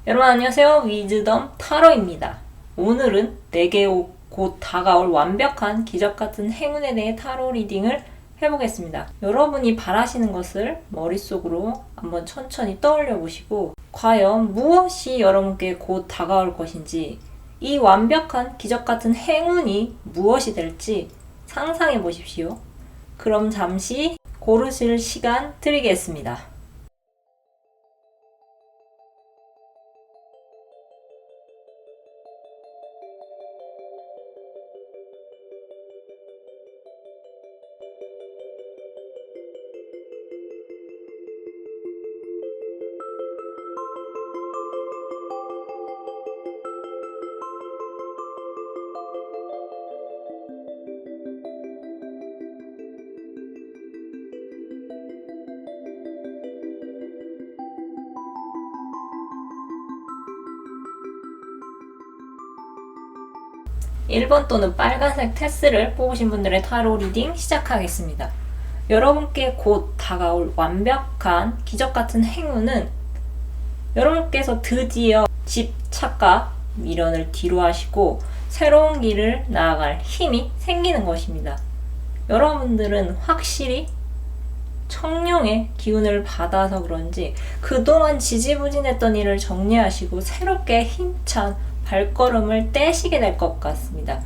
여러분 안녕하세요. 위즈덤 타로입니다. 오늘은 내게 곧 다가올 완벽한 기적같은 행운에 대해 타로 리딩을 해보겠습니다. 여러분이 바라시는 것을 머릿속으로 한번 천천히 떠올려 보시고 과연 무엇이 여러분께 곧 다가올 것인지, 이 완벽한 기적같은 행운이 무엇이 될지 상상해 보십시오. 그럼 잠시 고르실 시간 드리겠습니다. 1번 또는 빨간색 테스를 뽑으신 분들의 타로 리딩 시작하겠습니다. 여러분께 곧 다가올 완벽한 기적같은 행운은 여러분께서 드디어 집, 차가, 미련을 뒤로 하시고 새로운 길을 나아갈 힘이 생기는 것입니다. 여러분들은 확실히 청룡의 기운을 받아서 그런지 그동안 지지부진했던 일을 정리하시고 새롭게 힘찬 발걸음을 떼시게 될 것 같습니다.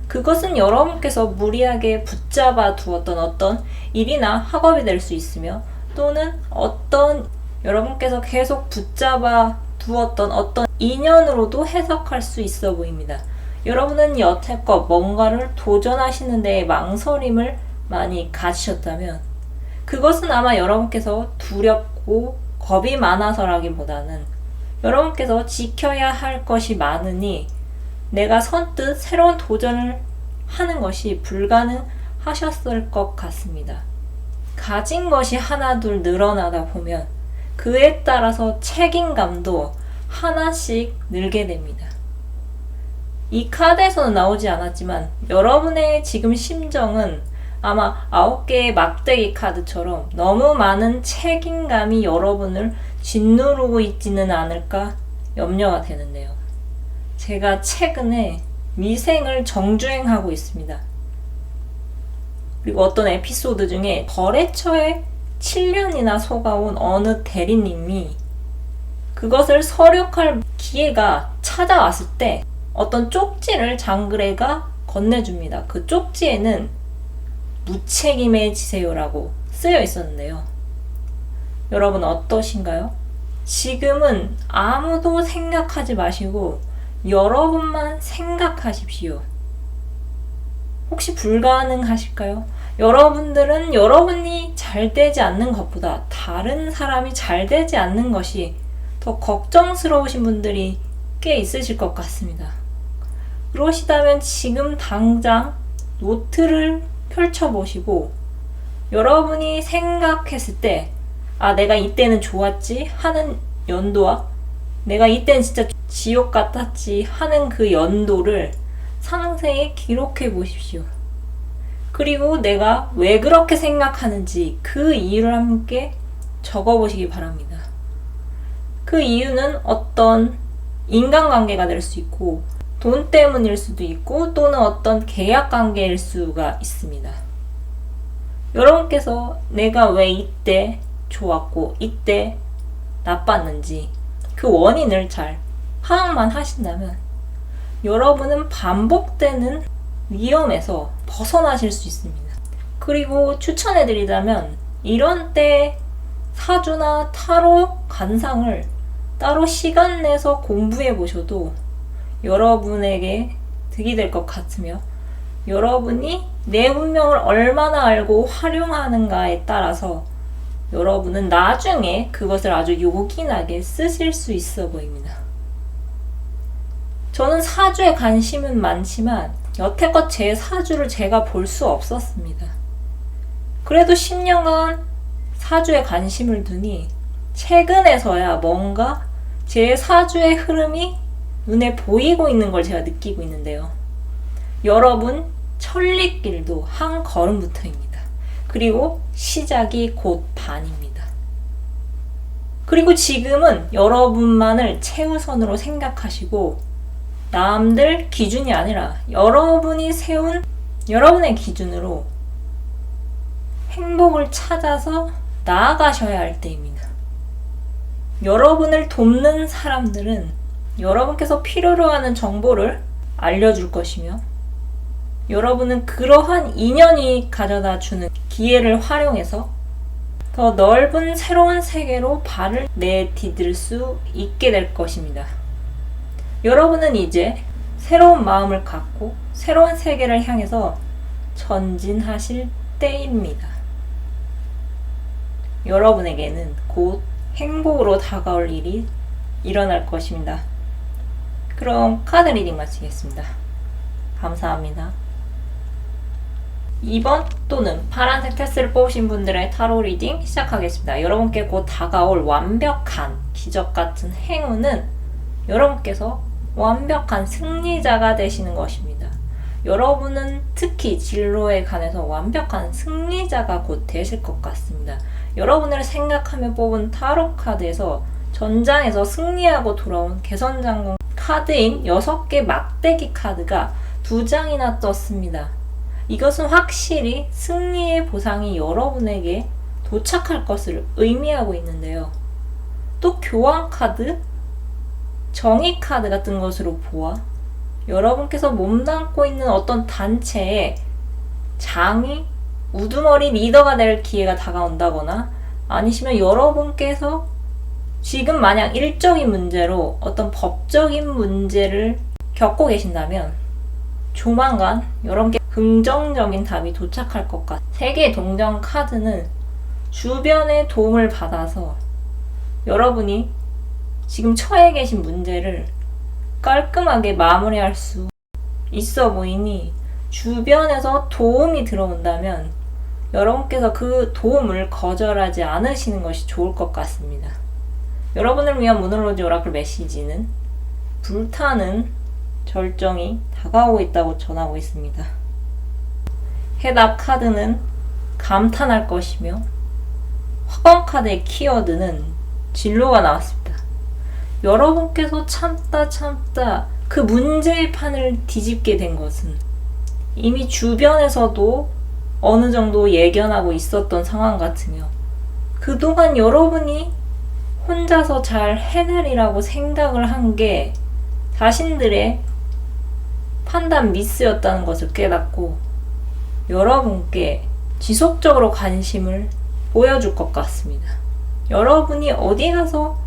그것은 여러분께서 무리하게 붙잡아 두었던 어떤 일이나 학업이 될 수 있으며, 또는 어떤 여러분께서 계속 붙잡아 두었던 어떤 인연으로도 해석할 수 있어 보입니다. 여러분은 여태껏 뭔가를 도전하시는 데에 망설임을 많이 가지셨다면 그것은 아마 여러분께서 두렵고 겁이 많아서라기보다는 여러분께서 지켜야 할 것이 많으니 내가 선뜻 새로운 도전을 하는 것이 불가능하셨을 것 같습니다. 가진 것이 하나둘 늘어나다 보면 그에 따라서 책임감도 하나씩 늘게 됩니다. 이 카드에서는 나오지 않았지만 여러분의 지금 심정은 아마 9개의 막대기 카드처럼 너무 많은 책임감이 여러분을 짓누르고 있지는 않을까 염려가 되는데요. 제가 최근에 미생을 정주행하고 있습니다. 그리고 어떤 에피소드 중에 거래처에 7년이나 속아온 어느 대리님이 그것을 서력할 기회가 찾아왔을 때 어떤 쪽지를 장그래가 건네줍니다. 그 쪽지에는 무책임해지세요라고 쓰여 있었는데요. 여러분 어떠신가요? 지금은 아무도 생각하지 마시고 여러분만 생각하십시오. 혹시 불가능하실까요? 여러분들은 여러분이 잘 되지 않는 것보다 다른 사람이 잘 되지 않는 것이 더 걱정스러우신 분들이 꽤 있으실 것 같습니다. 그러시다면 지금 당장 노트를 펼쳐보시고 여러분이 생각했을 때 내가 이때는 좋았지 하는 연도와 내가 이때는 진짜 지옥 같았지 하는 그 연도를 상세히 기록해 보십시오. 그리고 내가 왜 그렇게 생각하는지 그 이유를 함께 적어 보시기 바랍니다. 그 이유는 어떤 인간관계가 될 수 있고 돈 때문일 수도 있고 또는 어떤 계약 관계일 수가 있습니다. 여러분께서 내가 왜 이때 좋았고 이때 나빴는지 그 원인을 잘 파악만 하신다면 여러분은 반복되는 위험에서 벗어나실 수 있습니다. 그리고 추천해드리자면 이런 때 사주나 타로 관상을 따로 시간 내서 공부해 보셔도 여러분에게 득이 될 것 같으며, 여러분이 내 운명을 얼마나 알고 활용하는가에 따라서 여러분은 나중에 그것을 아주 요긴하게 쓰실 수 있어 보입니다. 저는 사주에 관심은 많지만 여태껏 제 사주를 제가 볼 수 없었습니다. 그래도 10년간 사주에 관심을 두니 최근에서야 뭔가 제 사주의 흐름이 눈에 보이고 있는 걸 제가 느끼고 있는데요. 여러분 천리길도 한 걸음부터입니다. 그리고 시작이 곧 반입니다. 그리고 지금은 여러분만을 최우선으로 생각하시고 남들 기준이 아니라 여러분이 세운 여러분의 기준으로 행복을 찾아서 나아가셔야 할 때입니다. 여러분을 돕는 사람들은 여러분께서 필요로 하는 정보를 알려줄 것이며 여러분은 그러한 인연이 가져다 주는 기회를 활용해서 더 넓은 새로운 세계로 발을 내디딜 수 있게 될 것입니다. 여러분은 이제 새로운 마음을 갖고 새로운 세계를 향해서 전진하실 때입니다. 여러분에게는 곧 행복으로 다가올 일이 일어날 것입니다. 그럼 카드 리딩 마치겠습니다. 감사합니다. 2번 또는 파란색 테스를 뽑으신 분들의 타로 리딩 시작하겠습니다. 여러분께 곧 다가올 완벽한 기적 같은 행운은 여러분께서 완벽한 승리자가 되시는 것입니다. 여러분은 특히 진로에 관해서 완벽한 승리자가 곧 되실 것 같습니다. 여러분을 생각하며 뽑은 타로 카드에서 전장에서 승리하고 돌아온 개선장군 카드인 6개 막대기 카드가 2장이나 떴습니다. 이것은 확실히 승리의 보상이 여러분에게 도착할 것을 의미하고 있는데요. 또 교환 카드, 정의 카드 같은 것으로 보아 여러분께서 몸담고 있는 어떤 단체의 장이 우두머리 리더가 될 기회가 다가온다거나 아니시면 여러분께서 지금 만약 일적인 문제로 어떤 법적인 문제를 겪고 계신다면 조만간 여러분께 긍정적인 답이 도착할 것 같아요. 3개의 동전 카드는 주변의 도움을 받아서 여러분이 지금 처해 계신 문제를 깔끔하게 마무리할 수 있어 보이니 주변에서 도움이 들어온다면 여러분께서 그 도움을 거절하지 않으시는 것이 좋을 것 같습니다. 여러분을 위한 모놀로지 오라클 메시지는 불타는 절정이 다가오고 있다고 전하고 있습니다. 해답 카드는 감탄할 것이며 화관 카드의 키워드는 진로가 나왔습니다. 여러분께서 참다 그 문제의 판을 뒤집게 된 것은 이미 주변에서도 어느 정도 예견하고 있었던 상황 같으며 그동안 여러분이 혼자서 잘 해내리라고 생각을 한 게 자신들의 판단 미스였다는 것을 깨닫고 여러분께 지속적으로 관심을 보여줄 것 같습니다. 여러분이 어디 가서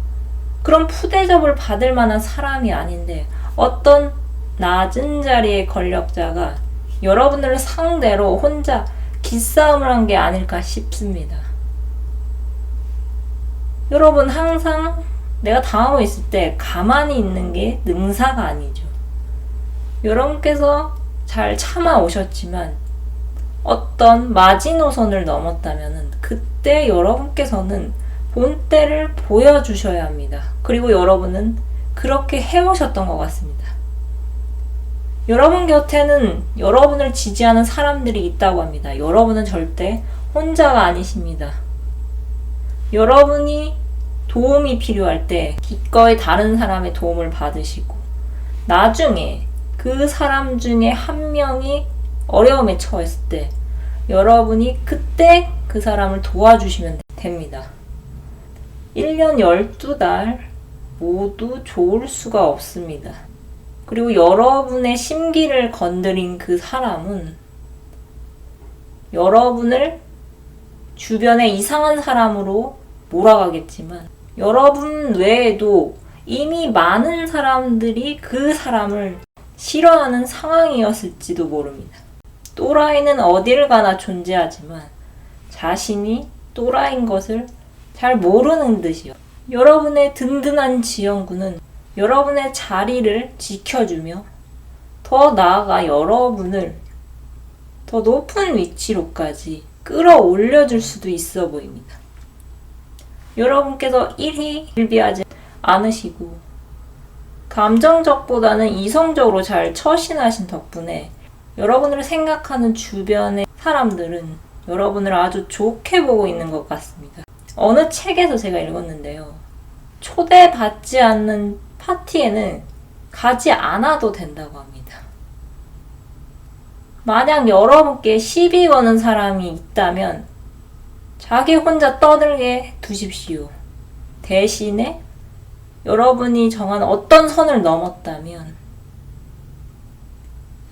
그런 푸대접을 받을 만한 사람이 아닌데 어떤 낮은 자리의 권력자가 여러분을 상대로 혼자 기싸움을 한 게 아닐까 싶습니다. 여러분 항상 내가 당하고 있을 때 가만히 있는 게 능사가 아니죠. 여러분께서 잘 참아 오셨지만 어떤 마지노선을 넘었다면 그때 여러분께서는 본때를 보여주셔야 합니다. 그리고 여러분은 그렇게 해오셨던 것 같습니다. 여러분 곁에는 여러분을 지지하는 사람들이 있다고 합니다. 여러분은 절대 혼자가 아니십니다. 여러분이 도움이 필요할 때 기꺼이 다른 사람의 도움을 받으시고 나중에 그 사람 중에 한 명이 어려움에 처했을 때 여러분이 그때 그 사람을 도와주시면 됩니다. 1년 12달 모두 좋을 수가 없습니다. 그리고 여러분의 심기를 건드린 그 사람은 여러분을 주변의 이상한 사람으로 몰아가겠지만 여러분 외에도 이미 많은 사람들이 그 사람을 싫어하는 상황이었을지도 모릅니다. 또라이는 어딜 가나 존재하지만 자신이 또라이인 것을 잘 모르는 듯이요. 여러분의 든든한 지원군은 여러분의 자리를 지켜주며 더 나아가 여러분을 더 높은 위치로까지 끌어올려줄 수도 있어 보입니다. 여러분께서 일희 일비하지 않으시고 감정적보다는 이성적으로 잘 처신하신 덕분에 여러분을 생각하는 주변의 사람들은 여러분을 아주 좋게 보고 있는 것 같습니다. 어느 책에서 제가 읽었는데요. 초대받지 않는 파티에는 가지 않아도 된다고 합니다. 만약 여러분께 시비 거는 사람이 있다면 자기 혼자 떠들게 두십시오. 대신에 여러분이 정한 어떤 선을 넘었다면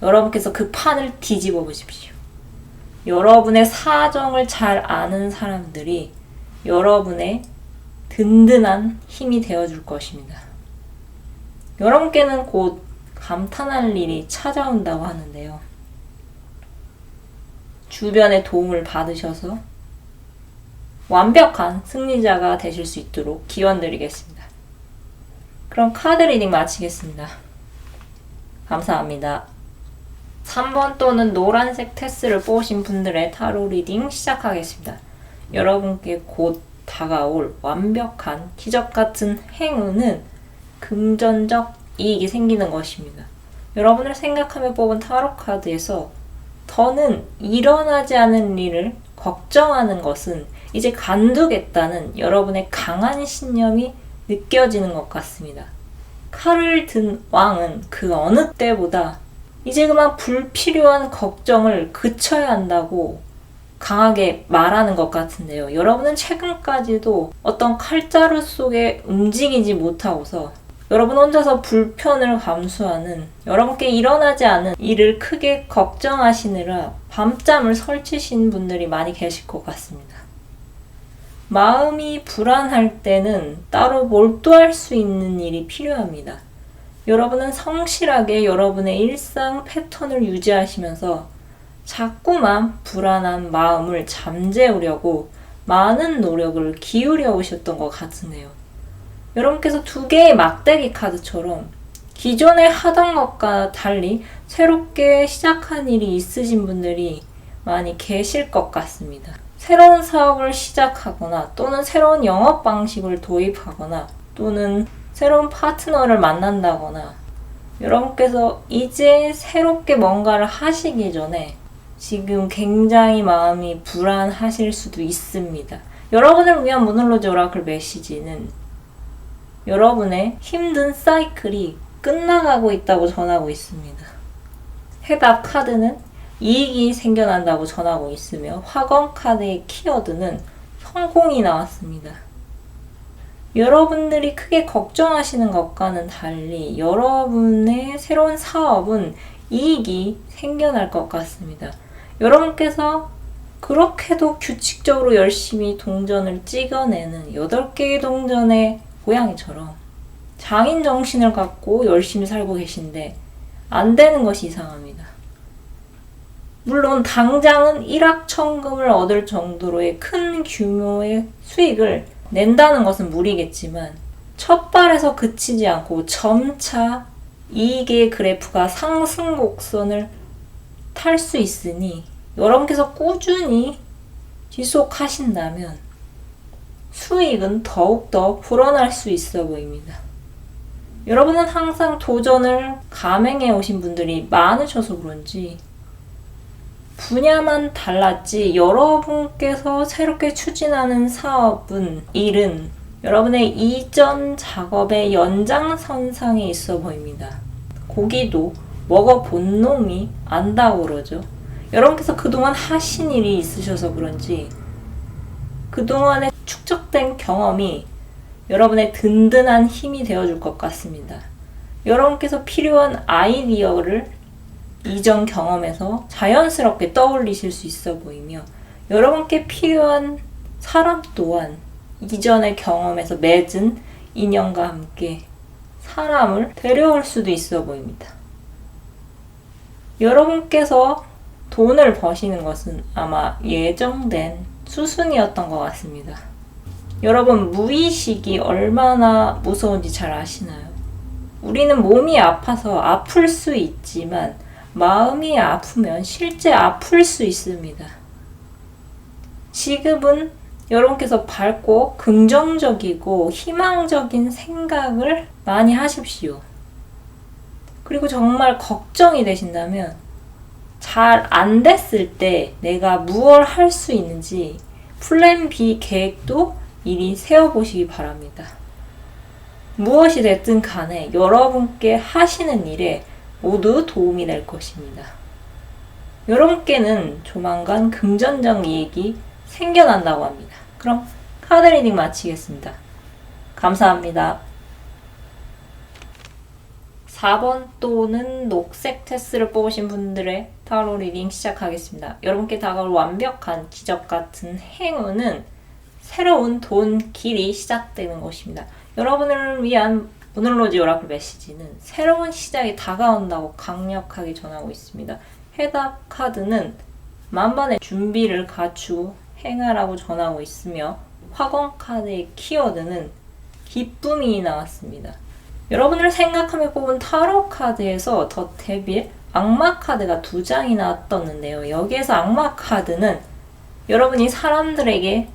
여러분께서 그 판을 뒤집어 보십시오. 여러분의 사정을 잘 아는 사람들이 여러분의 든든한 힘이 되어줄 것입니다. 여러분께는 곧 감탄할 일이 찾아온다고 하는데요. 주변의 도움을 받으셔서 완벽한 승리자가 되실 수 있도록 기원드리겠습니다. 그럼 카드 리딩 마치겠습니다. 감사합니다. 3번 또는 노란색 테스를 뽑으신 분들의 타로 리딩 시작하겠습니다. 여러분께 곧 다가올 완벽한 기적 같은 행운은 금전적 이익이 생기는 것입니다. 여러분을 생각하며 뽑은 타로 카드에서 더는 일어나지 않은 일을 걱정하는 것은 이제 간두겠다는 여러분의 강한 신념이 느껴지는 것 같습니다. 칼을 든 왕은 그 어느 때보다 이제 그만 불필요한 걱정을 그쳐야 한다고 강하게 말하는 것 같은데요. 여러분은 최근까지도 어떤 칼자루 속에 움직이지 못하고서 여러분 혼자서 불편을 감수하는, 여러분께 일어나지 않은 일을 크게 걱정하시느라 밤잠을 설치신 분들이 많이 계실 것 같습니다. 마음이 불안할 때는 따로 몰두할 수 있는 일이 필요합니다. 여러분은 성실하게 여러분의 일상 패턴을 유지하시면서 자꾸만 불안한 마음을 잠재우려고 많은 노력을 기울여 오셨던 것 같으네요. 여러분께서 두 개의 막대기 카드처럼 기존에 하던 것과 달리 새롭게 시작한 일이 있으신 분들이 많이 계실 것 같습니다. 새로운 사업을 시작하거나 또는 새로운 영업 방식을 도입하거나 또는 새로운 파트너를 만난다거나 여러분께서 이제 새롭게 뭔가를 하시기 전에 지금 굉장히 마음이 불안하실 수도 있습니다. 여러분을 위한 모놀로지 오라클 메시지는 여러분의 힘든 사이클이 끝나가고 있다고 전하고 있습니다. 해답 카드는 이익이 생겨난다고 전하고 있으며 화건 카드의 키워드는 성공이 나왔습니다. 여러분들이 크게 걱정하시는 것과는 달리 여러분의 새로운 사업은 이익이 생겨날 것 같습니다. 여러분께서 그렇게도 규칙적으로 열심히 동전을 찍어내는 8개의 동전의 고양이처럼 장인 정신을 갖고 열심히 살고 계신데 안 되는 것이 이상합니다. 물론 당장은 일확천금을 얻을 정도로의 큰 규모의 수익을 낸다는 것은 무리겠지만 첫 발에서 그치지 않고 점차 이익의 그래프가 상승 곡선을 탈 수 있으니 여러분께서 꾸준히 지속하신다면 수익은 더욱더 불어날 수 있어 보입니다. 여러분은 항상 도전을 감행해 오신 분들이 많으셔서 그런지 분야만 달랐지 여러분께서 새롭게 추진하는 사업은, 일은 여러분의 이전 작업의 연장선상에 있어 보입니다. 고기도 먹어본 놈이 안다고 그러죠. 여러분께서 그동안 하신 일이 있으셔서 그런지 그동안에 축적된 경험이 여러분의 든든한 힘이 되어줄 것 같습니다. 여러분께서 필요한 아이디어를 이전 경험에서 자연스럽게 떠올리실 수 있어 보이며 여러분께 필요한 사람 또한 이전의 경험에서 맺은 인연과 함께 사람을 데려올 수도 있어 보입니다. 여러분께서 돈을 버시는 것은 아마 예정된 수순이었던 것 같습니다. 여러분, 무의식이 얼마나 무서운지 잘 아시나요? 우리는 몸이 아파서 아플 수 있지만 마음이 아프면 실제 아플 수 있습니다. 지금은 여러분께서 밝고 긍정적이고 희망적인 생각을 많이 하십시오. 그리고 정말 걱정이 되신다면 잘 안 됐을 때 내가 무엇을 할 수 있는지 플랜 B 계획도 미리 세워보시기 바랍니다. 무엇이 됐든 간에 여러분께 하시는 일에 모두 도움이 될 것입니다. 여러분께는 조만간 금전적 이익이 생겨난다고 합니다. 그럼 카드 리딩 마치겠습니다. 감사합니다. 4번 또는 녹색 테스를 뽑으신 분들의 타로 리딩 시작하겠습니다. 여러분께 다가올 완벽한 기적 같은 행운은 새로운 돈 길이 시작되는 것입니다. 여러분을 위한 모놀로지 오라클 메시지는 새로운 시작이 다가온다고 강력하게 전하고 있습니다. 해답 카드는 만반의 준비를 갖추고 행하라고 전하고 있으며 화권 카드의 키워드는 기쁨이 나왔습니다. 여러분을 생각하며 뽑은 타로 카드에서 더 데빌 악마 카드가 2장이나 떴는데요. 여기에서 악마 카드는 여러분이 사람들에게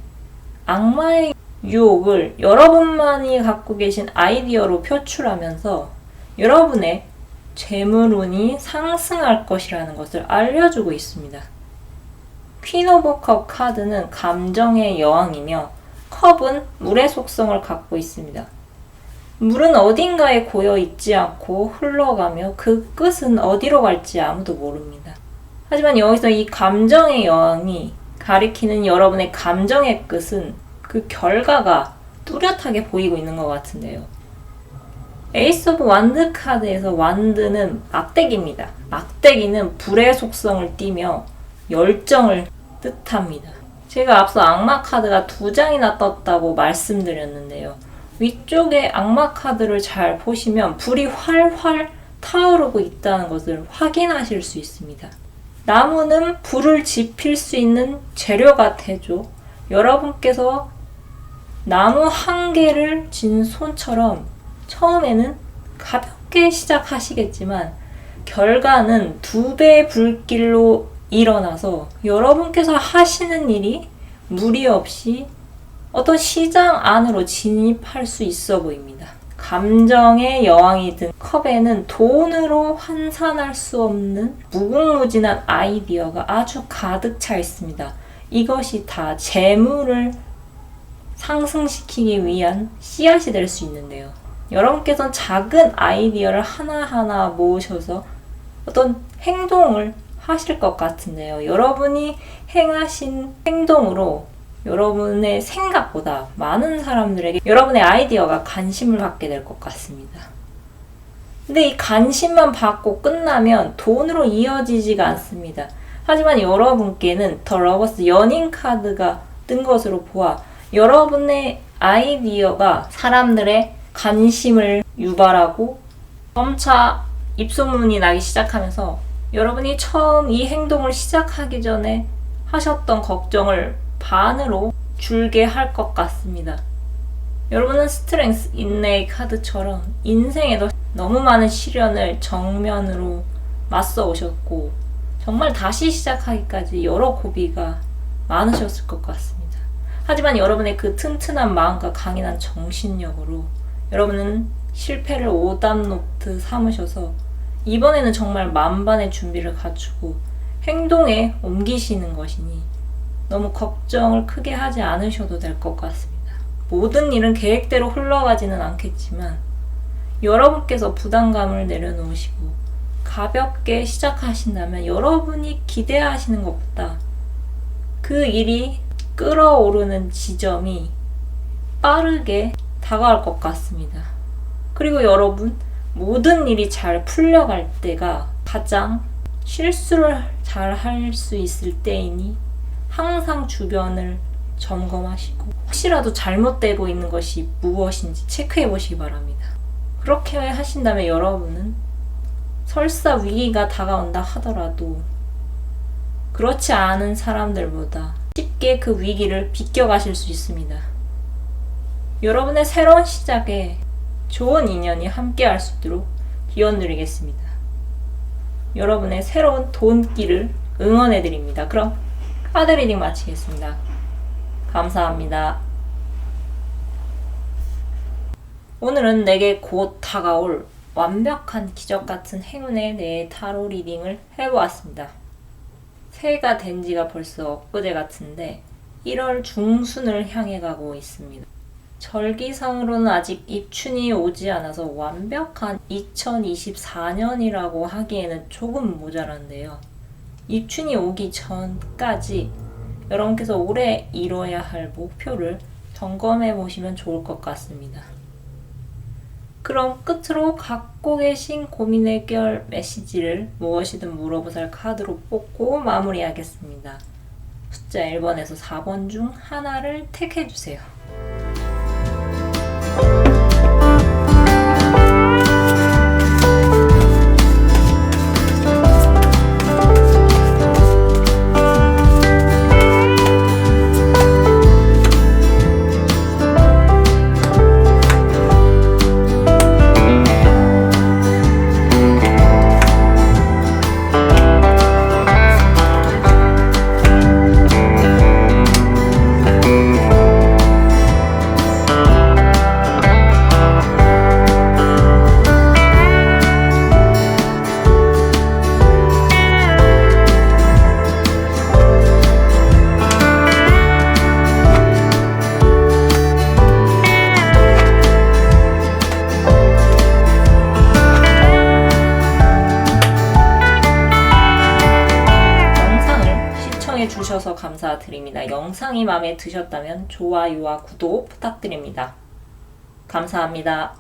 악마의 유혹을 여러분만이 갖고 계신 아이디어로 표출하면서 여러분의 재물운이 상승할 것이라는 것을 알려주고 있습니다. 퀸 오브 컵 카드는 감정의 여왕이며 컵은 물의 속성을 갖고 있습니다. 물은 어딘가에 고여 있지 않고 흘러가며 그 끝은 어디로 갈지 아무도 모릅니다. 하지만 여기서 이 감정의 여왕이 가리키는 여러분의 감정의 끝은 그 결과가 뚜렷하게 보이고 있는 것 같은데요. 에이스 오브 완드 카드에서 완드는 막대기입니다. 막대기는 불의 속성을 띠며 열정을 뜻합니다. 제가 앞서 악마 카드가 2장이나 떴다고 말씀드렸는데요. 위쪽에 악마 카드를 잘 보시면 불이 활활 타오르고 있다는 것을 확인하실 수 있습니다. 나무는 불을 지필 수 있는 재료가 되죠. 여러분께서 나무 한 개를 쥔 손처럼 처음에는 가볍게 시작하시겠지만 결과는 2배의 불길로 일어나서 여러분께서 하시는 일이 무리 없이 어떤 시장 안으로 진입할 수 있어 보입니다. 감정의 여왕이 든 컵에는 돈으로 환산할 수 없는 무궁무진한 아이디어가 아주 가득 차 있습니다. 이것이 다 재물을 상승시키기 위한 씨앗이 될 수 있는데요. 여러분께서는 작은 아이디어를 하나하나 모으셔서 어떤 행동을 하실 것 같은데요. 여러분이 행하신 행동으로 여러분의 생각보다 많은 사람들에게 여러분의 아이디어가 관심을 받게 될 것 같습니다. 근데 이 관심만 받고 끝나면 돈으로 이어지지가 않습니다. 하지만 여러분께는 더 러버스 연인 카드가 뜬 것으로 보아 여러분의 아이디어가 사람들의 관심을 유발하고 점차 입소문이 나기 시작하면서 여러분이 처음 이 행동을 시작하기 전에 하셨던 걱정을 반으로 줄게 할 것 같습니다. 여러분은 스트렝스, 인내의 카드처럼 인생에도 너무 많은 시련을 정면으로 맞서 오셨고 정말 다시 시작하기까지 여러 고비가 많으셨을 것 같습니다. 하지만 여러분의 그 튼튼한 마음과 강인한 정신력으로 여러분은 실패를 오답노트 삼으셔서 이번에는 정말 만반의 준비를 갖추고 행동에 옮기시는 것이니 너무 걱정을 크게 하지 않으셔도 될 것 같습니다. 모든 일은 계획대로 흘러가지는 않겠지만 여러분께서 부담감을 내려놓으시고 가볍게 시작하신다면 여러분이 기대하시는 것보다 그 일이 끌어오르는 지점이 빠르게 다가올 것 같습니다. 그리고 여러분, 모든 일이 잘 풀려갈 때가 가장 실수를 잘 할 수 있을 때이니 항상 주변을 점검하시고 혹시라도 잘못되고 있는 것이 무엇인지 체크해 보시기 바랍니다. 그렇게 하신다면 여러분은 설사 위기가 다가온다 하더라도 그렇지 않은 사람들보다 쉽게 그 위기를 비껴가실 수 있습니다. 여러분의 새로운 시작에 좋은 인연이 함께 할 수 있도록 기원 드리겠습니다. 여러분의 새로운 돈길을 응원해 드립니다. 그럼 카드 리딩 마치겠습니다. 감사합니다. 오늘은 내게 곧 다가올 완벽한 기적 같은 행운에 대해 타로 리딩을 해보았습니다. 새해가 된 지가 벌써 엊그제 같은데 1월 중순을 향해 가고 있습니다. 절기상으로는 아직 입춘이 오지 않아서 완벽한 2024년이라고 하기에는 조금 모자란데요. 입춘이 오기 전까지 여러분께서 올해 이뤄야 할 목표를 점검해 보시면 좋을 것 같습니다. 그럼 끝으로 갖고 계신 고민 해결 메시지를 무엇이든 물어보살 카드로 뽑고 마무리하겠습니다. 숫자 1번에서 4번 중 하나를 택해주세요. 주셔서 감사드립니다. 영상이 마음에 드셨다면 좋아요와 구독 부탁드립니다. 감사합니다.